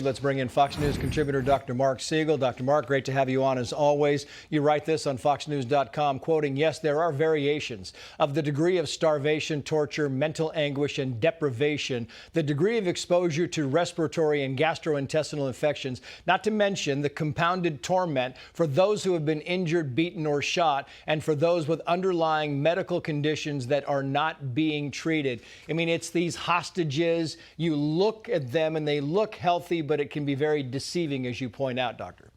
Let's bring in Fox News contributor Dr. Mark Siegel. Dr. Mark, great to have you on as always. You write this on foxnews.com, quoting, "Yes, there are variations of the degree of starvation, torture, mental anguish, and deprivation, the degree of exposure to respiratory and gastrointestinal infections, not to mention the compounded torment for those who have been injured, beaten, or shot, and for those with underlying medical conditions that are not being treated." I mean, it's these hostages. You look at them and they look healthy, but it can be very deceiving, as you point out, Doctor.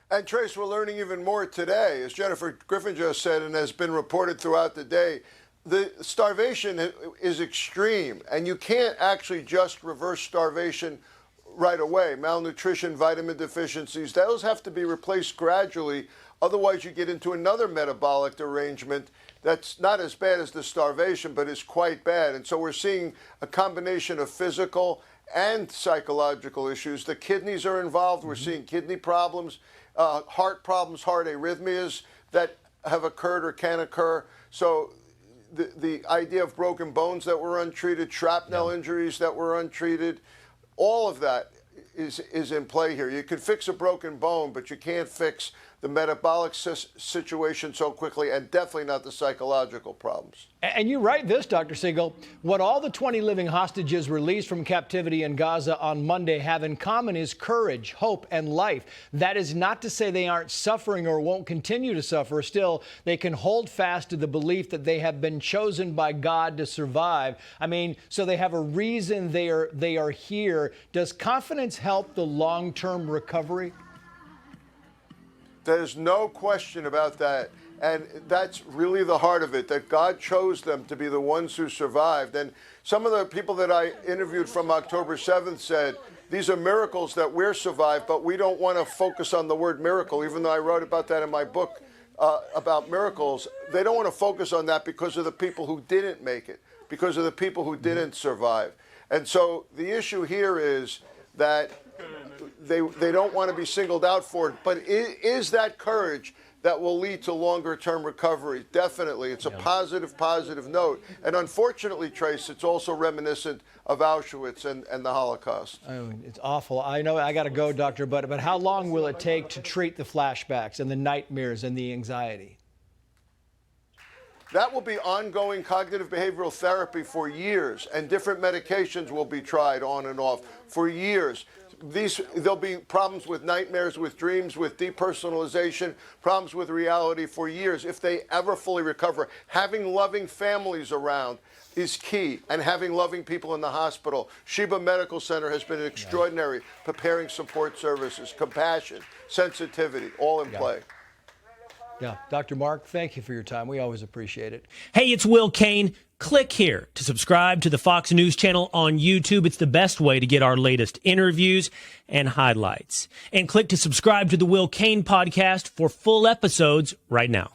And Trace, we're learning even more today, as Jennifer Griffin just said, and has been reported throughout the day. The starvation is extreme, and you can't actually just reverse starvation right away. Malnutrition, vitamin deficiencies, those have to be replaced gradually. Otherwise, you get into another metabolic derangement that's not as bad as the starvation, but is quite bad. And so we're seeing a combination of physical and psychological issues. The kidneys are involved. We're seeing kidney problems, heart problems, heart arrhythmias that have occurred or can occur. So the idea of broken bones that were untreated, shrapnel injuries that were untreated, all of that is in play here. You can fix a broken bone, but you can't fix the metabolic situation so quickly, and definitely not the psychological problems. And you write this, Dr. Siegel, what all the 20 living hostages released from captivity in Gaza on Monday have in common is courage, hope, and life. That is not to say they aren't suffering or won't continue to suffer. Still, they can hold fast to the belief that they have been chosen by God to survive. I mean, so they have a reason they are here. Does confidence help the long-term recovery? There's no question about that. And that's really the heart of it, that God chose them to be the ones who survived. And some of the people that I interviewed from October 7th said, these are miracles that we're survived, but we don't want to focus on the word miracle, even though I wrote about that in my book about miracles. They don't want to focus on that because of the people who didn't make it, because of the people who didn't survive. And so the issue here is that they don't want to be singled out for it, but is that courage that will lead to longer-term recovery? Definitely. It's a positive note. And unfortunately, Trace, it's also reminiscent of Auschwitz and the Holocaust. I mean, it's awful. I know I got to go, Doctor, but how long will it take to treat the flashbacks and the nightmares and the anxiety? That will be ongoing cognitive behavioral therapy for years, and different medications will be tried on and off for years. There'll be problems with nightmares, with dreams, with depersonalization, problems with reality for years if they ever fully recover. Having loving families around is key, and having loving people in the hospital. Sheba Medical Center has been extraordinary, preparing support services, compassion, sensitivity, all in play. Yeah, Dr. Mark, thank you for your time. We always appreciate it. Hey, it's Will Cain. Click here to subscribe to the Fox News channel on YouTube. It's the best way to get our latest interviews and highlights. And click to subscribe to the Will Cain podcast for full episodes right now.